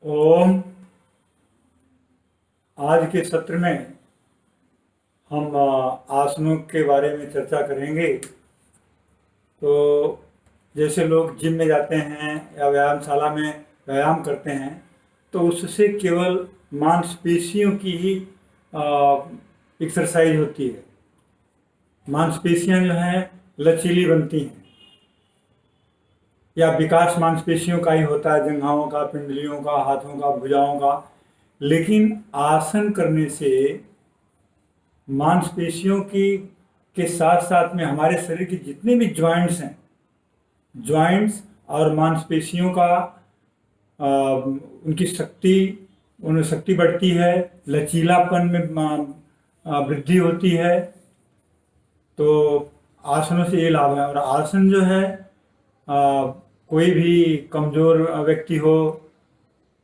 ओम। आज के सत्र में हम आसनों के बारे में चर्चा करेंगे। तो जैसे लोग जिम में जाते हैं या व्यायामशाला में व्यायाम करते हैं, तो उससे केवल मांसपेशियों की ही एक्सरसाइज होती है। मांसपेशियां जो हैं लचीली बनती हैं, या विकास मांसपेशियों का ही होता है, जंघाओं का, पिंडलियों का, हाथों का, भुजाओं का। लेकिन आसन करने से मांसपेशियों की के साथ साथ में हमारे शरीर के जितने भी जॉइंट्स हैं, जॉइंट्स और मांसपेशियों का उनकी शक्ति, उनमें शक्ति बढ़ती है, लचीलापन में वृद्धि होती है। तो आसनों से ये लाभ है। और आसन जो है, कोई भी कमजोर व्यक्ति हो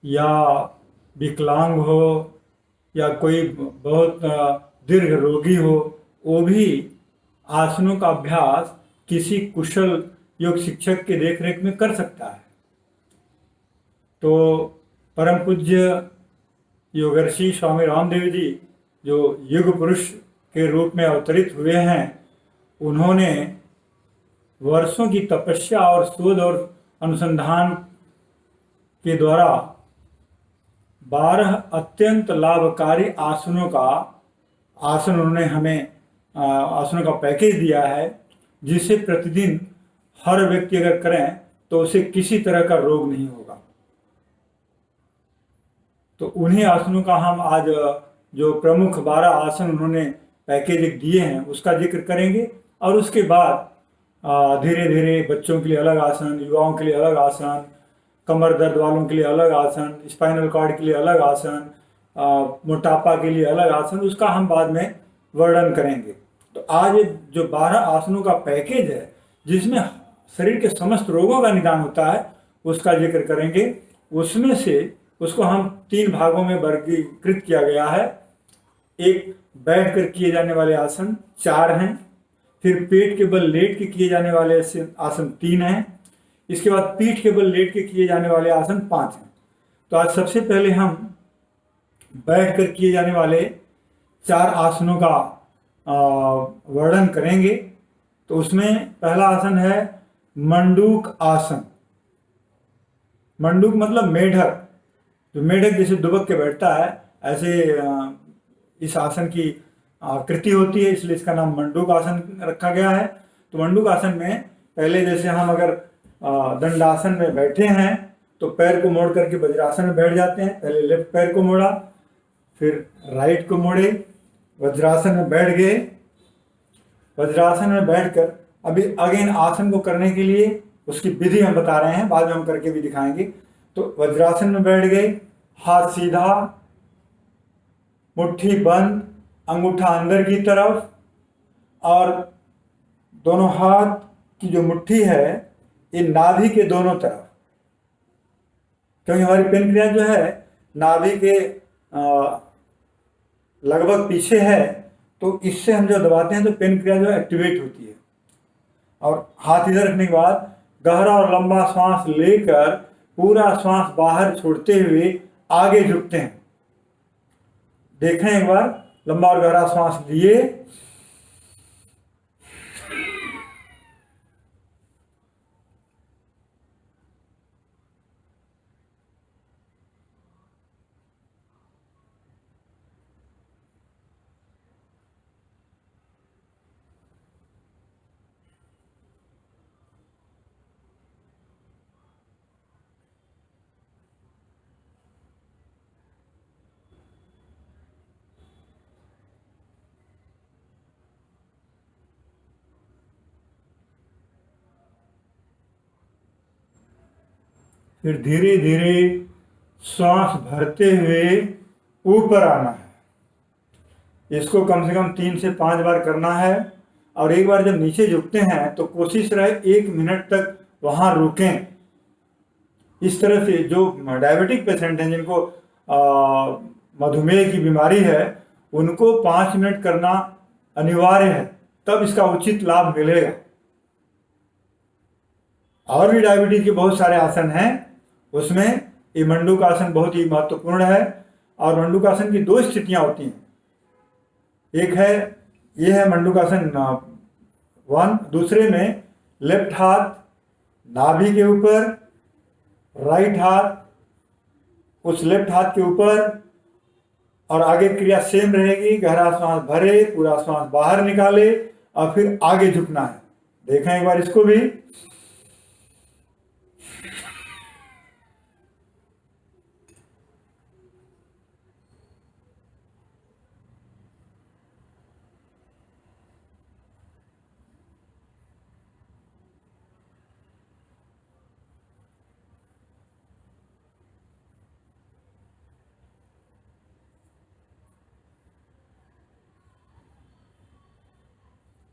या विकलांग हो या कोई बहुत दीर्घ रोगी हो, वो भी आसनों का अभ्यास किसी कुशल योग शिक्षक के देखरेख में कर सकता है। तो परम पूज्य योगर्षि स्वामी रामदेव जी, जो युग पुरुष के रूप में अवतरित हुए हैं, उन्होंने वर्षों की तपस्या और शोध और अनुसंधान के द्वारा 12 अत्यंत लाभकारी आसनों का उन्होंने हमें आसनों का पैकेज दिया है, जिसे प्रतिदिन हर व्यक्ति अगर करें तो उसे किसी तरह का रोग नहीं होगा। तो उन्हीं आसनों का हम आज जो प्रमुख 12 आसन उन्होंने पैकेज एक दिए हैं उसका जिक्र करेंगे। और उसके बाद धीरे धीरे बच्चों के लिए अलग आसन, युवाओं के लिए अलग आसन, कमर दर्द वालों के लिए अलग आसन, स्पाइनल कॉर्ड के लिए अलग आसन, मोटापा के लिए अलग आसन, उसका हम बाद में वर्णन करेंगे। तो आज जो 12 आसनों का पैकेज है, जिसमें शरीर के समस्त रोगों का निदान होता है, उसका जिक्र करेंगे। उसमें से उसको हम 3 भागों में वर्गीकृत किया गया है। एक, बैठ कर किए जाने वाले आसन 4 हैं। फिर पेट के बल लेट के किए जाने वाले आसन 3 हैं। इसके बाद पीठ के बल लेट के किए जाने वाले आसन 5 हैं। तो आज सबसे पहले हम बैठ कर किए जाने वाले 4 आसनों का वर्णन करेंगे। तो उसमें पहला आसन है मंडूक आसन। मंडूक मतलब मेढक। जो मेढक जैसे दुबक के बैठता है, ऐसे इस आसन की आकृति होती है, इसलिए इसका नाम मंडूक आसन रखा गया है। तो मंडूक आसन में पहले जैसे हम अगर दंडासन में बैठे हैं तो पैर को मोड़ करके वज्रासन में बैठ जाते हैं। पहले लेफ्ट पैर को मोड़ा, फिर राइट को मोड़े, वज्रासन में बैठ गए। वज्रासन में बैठकर अभी अगेन आसन को करने के लिए उसकी विधि हम बता रहे हैं, बाद में हम करके भी दिखाएंगे। तो वज्रासन में बैठ गए, हाथ सीधा, मुट्ठी बंद, अंगूठा अंदर की तरफ, और दोनों हाथ की जो मुट्ठी है ये नाभि के दोनों तरफ, क्योंकि हमारी पेनक्रियाज जो है नाभि के लगभग पीछे है। तो इससे हम जो दबाते हैं तो पेनक्रियाज जो एक्टिवेट होती है। और हाथ इधर रखने के बाद गहरा और लंबा श्वास लेकर पूरा श्वास बाहर छोड़ते हुए आगे झुकते हैं। देखें एक बार, लंबा और गहरा श्वास लिए, फिर धीरे धीरे श्वास भरते हुए ऊपर आना है। इसको कम से कम 3 से 5 बार करना है। और एक बार जब नीचे झुकते हैं तो कोशिश रहे 1 मिनट तक वहां रुकें। इस तरह से जो डायबिटिक पेशेंट हैं, जिनको मधुमेह की बीमारी है, उनको 5 मिनट करना अनिवार्य है, तब इसका उचित लाभ मिलेगा। और भी डायबिटीज के बहुत सारे आसन हैं, उसमें ये मंडूकासन बहुत ही महत्वपूर्ण है। और मंडूकासन की दो स्थितियां होती हैं। एक है, ये है मंडूकासन 1। दूसरे में लेफ्ट हाथ नाभि के ऊपर, राइट हाथ उस लेफ्ट हाथ के ऊपर, और आगे क्रिया सेम रहेगी। गहरा श्वास भरे, पूरा श्वास बाहर निकाले और फिर आगे झुकना है। देखें एक बार इसको भी।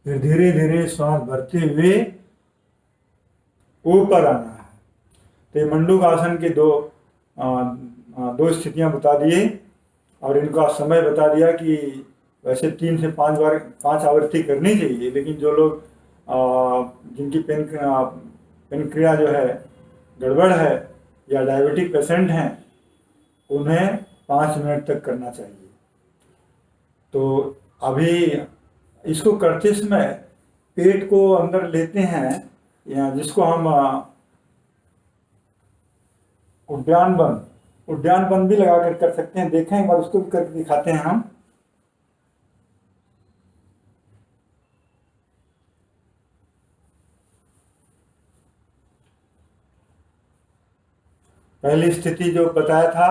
फिर धीरे धीरे श्वास भरते हुए ऊपर आना है। तो ये मंडूकासन के दो स्थितियां बता दिए और इनका समय बता दिया कि वैसे 3 से 5 बार 5 आवृत्ति करनी चाहिए, लेकिन जो लोग जिनकी पेनक्रिया जो है गड़बड़ है या डायबिटिक पेशेंट हैं, उन्हें 5 मिनट तक करना चाहिए। तो अभी इसको करते समय पेट को अंदर लेते हैं, या जिसको हम उद्यान बंद भी लगा कर सकते हैं। देखें एक बार, उसको भी करके दिखाते हैं हम। पहली स्थिति जो बताया था,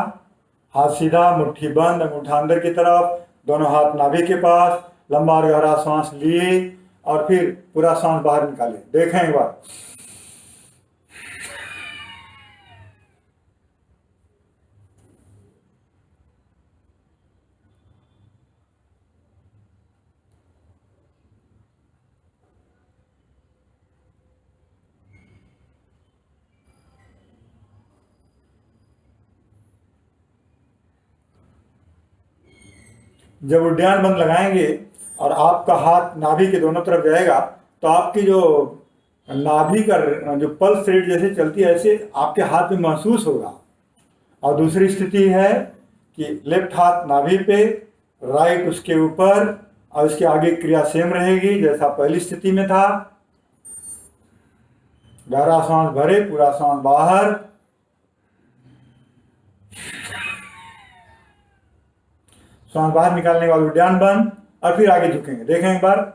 हाथ सीधा, मुट्ठी बंद, अंगूठा अंदर की तरफ, दोनों हाथ नाभि के पास, लंबा और गहरा सांस लिए और फिर पूरा सांस बाहर निकाले। देखें एक बार। जब उद्यान बंद लगाएंगे और आपका हाथ नाभि के दोनों तरफ जाएगा, तो आपकी जो नाभि का जो पल्स रेट जैसे चलती है, ऐसे आपके हाथ में महसूस होगा। और दूसरी स्थिति है कि लेफ्ट हाथ नाभि पे, राइट उसके ऊपर, और इसके आगे क्रिया सेम रहेगी जैसा पहली स्थिति में था। गहरा सांस भरे, पूरा सांस बाहर, सांस बाहर निकालने के बाद उद्यान बंद और फिर आगे झुकेंगे। देखें एक बार।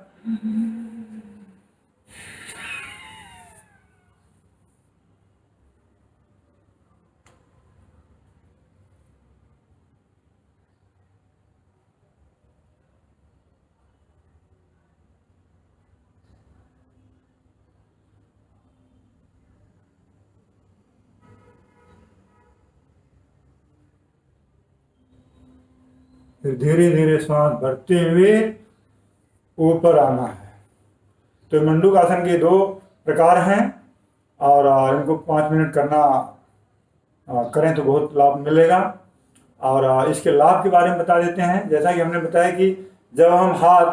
फिर धीरे धीरे श्वास भरते हुए ऊपर आना है। तो मंडूकासन के 2 प्रकार हैं और इनको 5 मिनट करना करें तो बहुत लाभ मिलेगा। और इसके लाभ के बारे में बता देते हैं। जैसा कि हमने बताया कि जब हम हाथ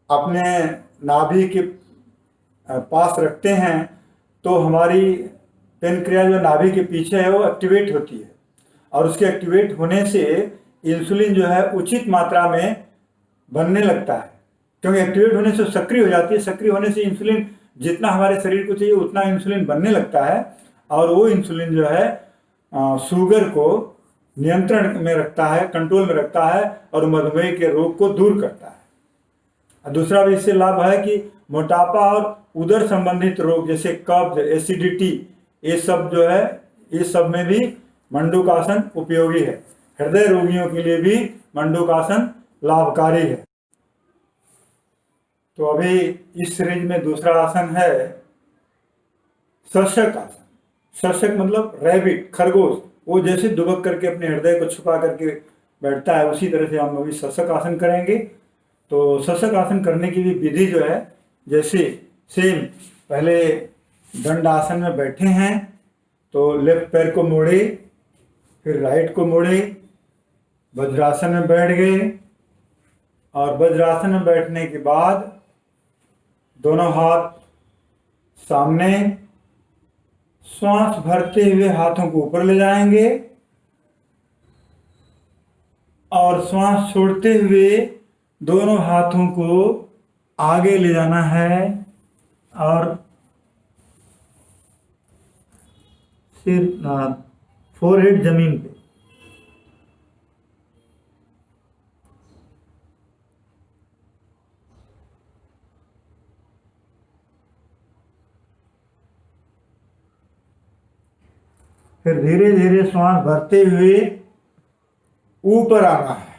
अपने नाभि के पास रखते हैं तो हमारी पेनक्रिया जो नाभि के पीछे है वो एक्टिवेट होती है, और उसके एक्टिवेट होने से इंसुलिन जो है उचित मात्रा में बनने लगता है, क्योंकि एक्टिवेट होने से सक्रिय हो जाती है। सक्रिय होने से इंसुलिन जितना हमारे शरीर को चाहिए उतना इंसुलिन बनने लगता है, और वो इंसुलिन जो है शुगर को नियंत्रण में रखता है, कंट्रोल में रखता है, और मधुमेह के रोग को दूर करता है। दूसरा भी इससे लाभ है कि मोटापा और उदर संबंधित रोग जैसे कब्ज, एसिडिटी, ये सब जो है, ये सब में भी मंडूकासन उपयोगी है। हृदय रोगियों के लिए भी मंडूकासन लाभकारी है। तो अभी इस सीरीज में दूसरा आसन है शशक आसन। शशक मतलब रैबिट, खरगोश, वो जैसे दुबक करके अपने हृदय को छुपा करके बैठता है, उसी तरह से हम अभी शशक आसन करेंगे। तो शशक आसन करने की भी विधि जो है, जैसे सेम, पहले दंड आसन में बैठे हैं तो लेफ्ट पैर को मोड़े, फिर राइट को मोड़े, वज्रासन में बैठ गए, और वज्रासन में बैठने के बाद दोनों हाथ सामने, श्वास भरते हुए हाथों को ऊपर ले जाएंगे और श्वास छोड़ते हुए दोनों हाथों को आगे ले जाना है और सिर फोरहेड जमीन पे। फिर धीरे धीरे श्वास भरते हुए ऊपर आना है।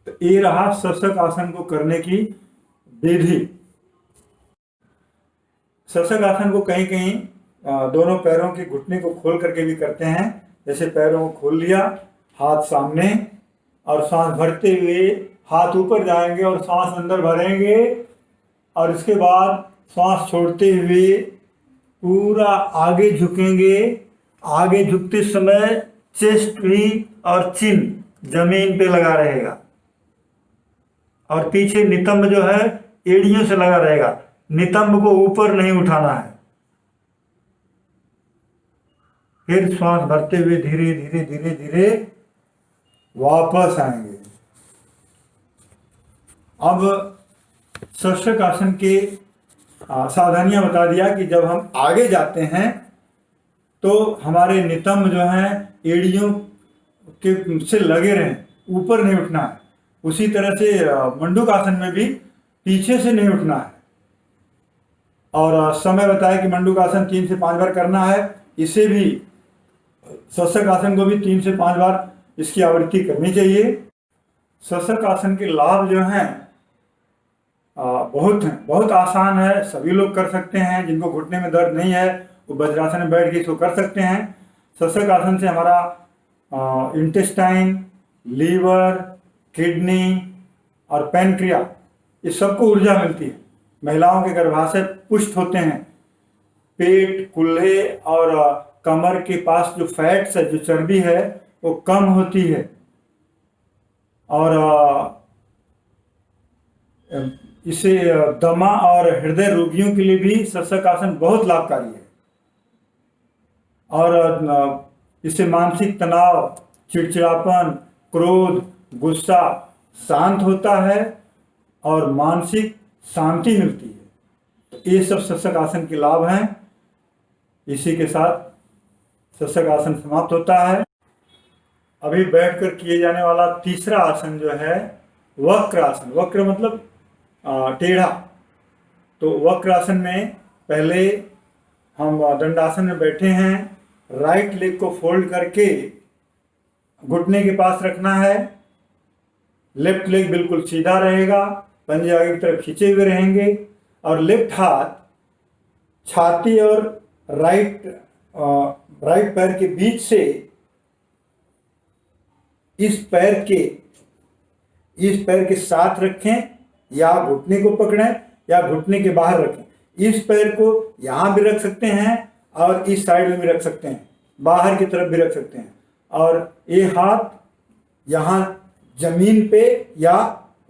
तो ये रहा शशक आसन को करने की विधि। शशक आसन को कहीं कहीं दोनों पैरों के घुटने को खोल करके भी करते हैं। जैसे पैरों को खोल लिया, हाथ सामने, और सांस भरते हुए हाथ ऊपर जाएंगे और सांस अंदर भरेंगे और इसके बाद सांस छोड़ते हुए पूरा आगे झुकेंगे। आगे झुकते समय चेस्ट भी और चिन जमीन पे लगा रहेगा और पीछे नितंब जो है एड़ियों से लगा रहेगा। नितंब को ऊपर नहीं उठाना है। फिर श्वास भरते हुए धीरे धीरे धीरे धीरे वापस आएंगे। अब शशक आसन के सावधानियां बता दिया कि जब हम आगे जाते हैं तो हमारे नितंब जो हैं एड़ियों के से लगे रहें, ऊपर नहीं उठना है। उसी तरह से मंडूक आसन में भी पीछे से नहीं उठना है। और समय बताया कि मंडूक आसन 3 से 5 बार करना है। इसे भी शशक आसन को भी 3 से 5 बार इसकी आवृत्ति करनी चाहिए। शशक आसन के लाभ जो हैं बहुत आसान है, सभी लोग कर सकते हैं। जिनको घुटने में दर्द नहीं है वो वज्रासन में बैठ के इसको कर सकते हैं। शशक आसन से हमारा इंटेस्टाइन, लीवर, किडनी और पैनक्रिया, इस सबको ऊर्जा मिलती है। महिलाओं के गर्भाशय पुष्ट होते हैं। पेट, कूल्हे और कमर के पास जो फैट्स है, जो चर्बी है, वो कम होती है। और इसे दमा और हृदय रोगियों के लिए भी शशक आसन बहुत लाभकारी है। और इससे मानसिक तनाव, चिड़चिड़ापन, क्रोध, गुस्सा शांत होता है और मानसिक शांति मिलती है। तो ये सब शशक आसन के लाभ हैं। इसी के साथ शशक आसन समाप्त होता है। अभी बैठकर किए जाने वाला तीसरा आसन जो है वक्र आसन। वक्र मतलब टेढ़ा। तो वक्र आसन में पहले हम दंडासन में बैठे हैं। राइट लेग को फोल्ड करके घुटने के पास रखना है। लेफ्ट लेग बिल्कुल सीधा रहेगा, पंजे आगे की तरफ खींचे हुए रहेंगे और लेफ्ट हाथ छाती और राइट पैर के बीच से इस पैर के साथ रखें या घुटने को पकड़ें या घुटने के बाहर रखें। इस पैर को यहाँ भी रख सकते हैं और इस साइड में भी रख सकते हैं, बाहर की तरफ भी रख सकते हैं। और ये हाथ यहाँ जमीन पे या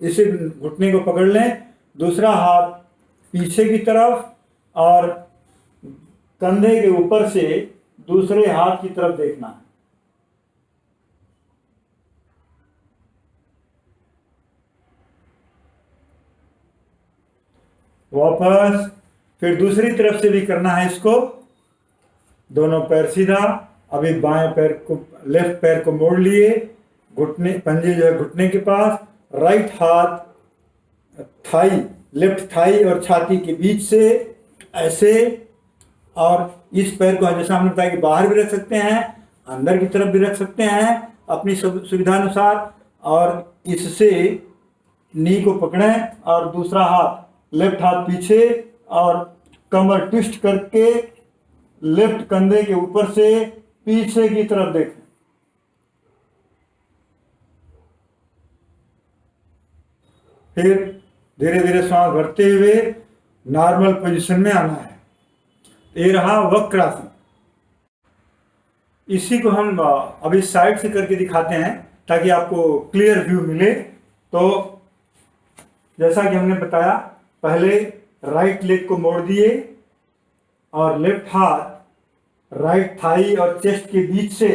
इसे घुटने को पकड़ लें, दूसरा हाथ पीछे की तरफ और कंधे के ऊपर से दूसरे हाथ की तरफ देखना है। वापस फिर दूसरी तरफ से भी करना है इसको। दोनों पैर सीधा। अभी बाएं पैर को, लेफ्ट पैर को मोड़ लिए, घुटने, पंजे जो है घुटने के पास, राइट हाथ थाई, लेफ्ट थाई और छाती के बीच से ऐसे। और इस पैर को जैसा हमने बताया कि बाहर भी रख सकते हैं, अंदर की तरफ भी रख सकते हैं अपनी सुविधानुसार। और इससे नी को पकड़ें और दूसरा हाथ, लेफ्ट हाथ पीछे और कमर ट्विस्ट करके लेफ्ट कंधे के ऊपर से पीछे की तरफ देखें। फिर धीरे धीरे सांस भरते हुए नॉर्मल पोजीशन में आना है। ये रहा वक्रासन। इसी को हम अभी साइड से करके दिखाते हैं ताकि आपको क्लियर व्यू मिले। तो जैसा कि हमने बताया, पहले राइट लेग को मोड़ दिए, और लेफ्ट हाथ राइट थाई और चेस्ट के बीच से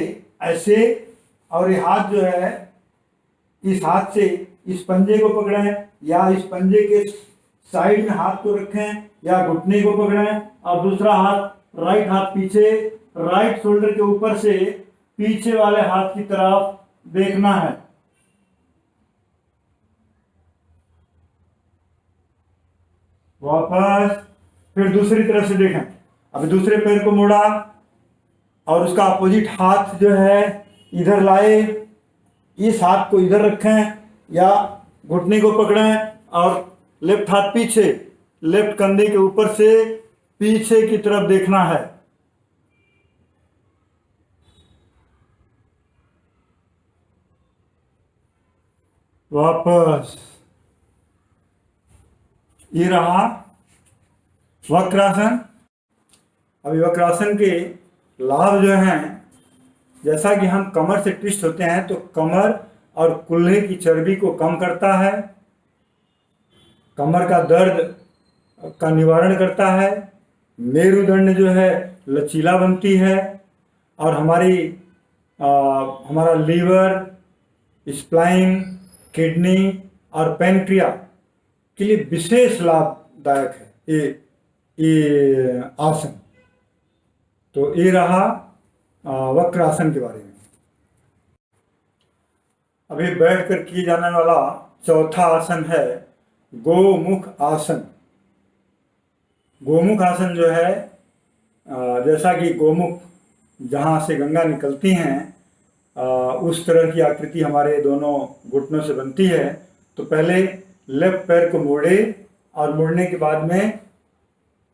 ऐसे, और ये हाथ जो है इस हाथ से इस पंजे को पकड़ें या इस पंजे के साइड में हाथ को रखें या घुटने को पकड़ें, और दूसरा हाथ राइट हाथ पीछे राइट शोल्डर के ऊपर से पीछे वाले हाथ की तरफ देखना है। वापस फिर दूसरी तरफ से देखें। अभी दूसरे पैर को मोड़ा और उसका अपोजिट हाथ जो है इधर लाए, इस हाथ को इधर रखें या घुटने को पकड़ें, और लेफ्ट हाथ पीछे लेफ्ट कंधे के ऊपर से पीछे की तरफ देखना है। वापस ये रहा वक्रासन। अभी वक्रासन के लाभ जो हैं, जैसा कि हम कमर से ट्विस्ट होते हैं तो कमर और कूल्हे की चर्बी को कम करता है, कमर का दर्द का निवारण करता है, मेरुदंड जो है लचीला बनती है, और हमारा लीवर, स्प्लाइन, किडनी और पैनक्रिया के लिए विशेष लाभदायक है ये आसन। तो ये रहा वक्रासन के बारे में। अभी बैठकर किए जाने वाला चौथा आसन है गोमुख आसन। गोमुख आसन जो है, जैसा कि गोमुख जहाँ से गंगा निकलती हैं उस तरह की आकृति हमारे दोनों घुटनों से बनती है। तो पहले लेफ्ट पैर को मोड़े और मोड़ने के बाद में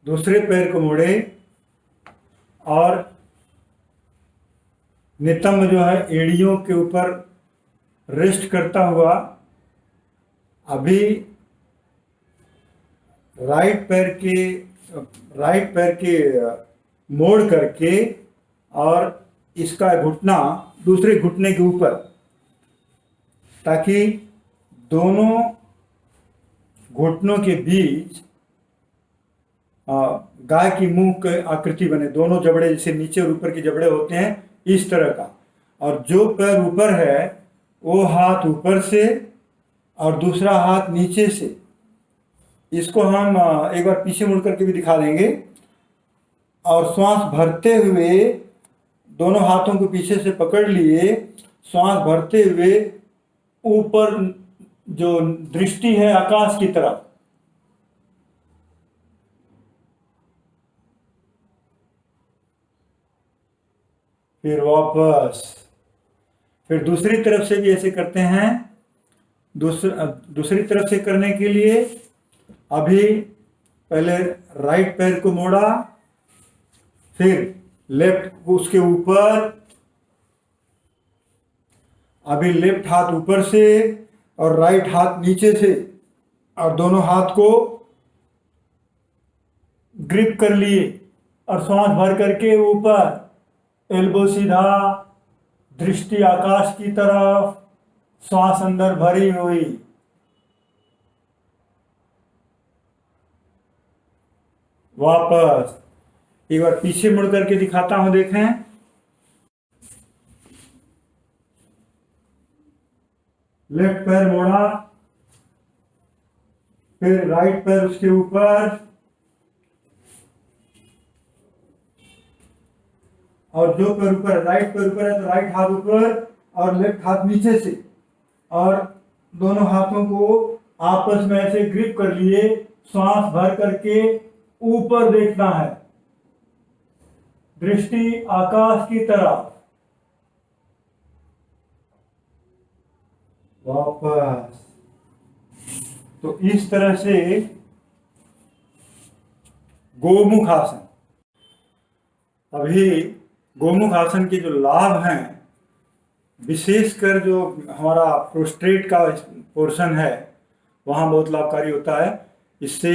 दूसरे पैर को मोड़े और नितंब जो है एड़ियों के ऊपर रेस्ट करता हुआ अभी राइट पैर के मोड़ करके और इसका घुटना दूसरे घुटने के ऊपर, ताकि दोनों घुटनों के बीच गाय की मुंह की आकृति बने। दोनों जबड़े जैसे नीचे और ऊपर के जबड़े होते हैं इस तरह का, और जो पैर ऊपर है वो हाथ ऊपर से और दूसरा हाथ नीचे से। इसको हम एक बार पीछे मुड़ करके भी दिखा देंगे। और श्वास भरते हुए दोनों हाथों को पीछे से पकड़ लिए, श्वास भरते हुए ऊपर जो दृष्टि है आकाश की तरफ, फिर वापस, फिर दूसरी तरफ से भी ऐसे करते हैं। दूसरी तरफ से करने के लिए अभी पहले राइट पैर को मोड़ा, फिर लेफ्ट उसके ऊपर, अभी लेफ्ट हाथ ऊपर से और राइट हाथ नीचे से, और दोनों हाथ को ग्रिप कर लिए और सांस भर करके ऊपर, एल्बो सीधा, दृष्टि आकाश की तरफ, श्वास अंदर भरी हुई। वापस एक बार पीछे मुड़ करके दिखाता हूं, देखें। लेफ्ट पैर मोड़ा, फिर राइट पैर उसके ऊपर, और जो पैर ऊपर, राइट पैर ऊपर है तो राइट हाथ ऊपर और लेफ्ट हाथ नीचे से, और दोनों हाथों को आपस में ऐसे ग्रिप कर लिए, श्वास भर करके ऊपर देखना है, दृष्टि आकाश की तरफ। वापस। तो इस तरह से गोमुख आसन। अभी गोमुख आसन के जो लाभ हैं, विशेषकर जो हमारा प्रोस्टेट का पोर्शन है वहाँ बहुत लाभकारी होता है। इससे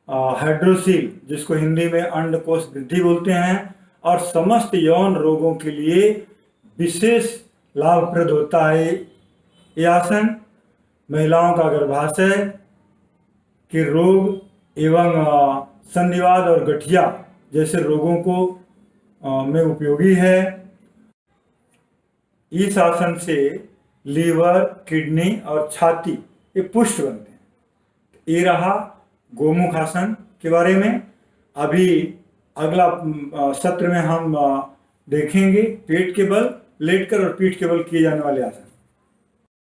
हाइड्रोसील, जिसको हिंदी में अंडकोश वृद्धि बोलते हैं, और समस्त यौन रोगों के लिए विशेष लाभप्रद होता है ये आसन। महिलाओं का गर्भाशय के रोग एवं संधिवात और गठिया जैसे रोगों को में उपयोगी है। इस आसन से लीवर, किडनी और छाती ये पुष्ट बनते हैं। ये रहा गोमुख आसन के बारे में। अभी अगला सत्र में हम देखेंगे पेट के बल लेटकर और पीठ के बल किए जाने वाले आसन।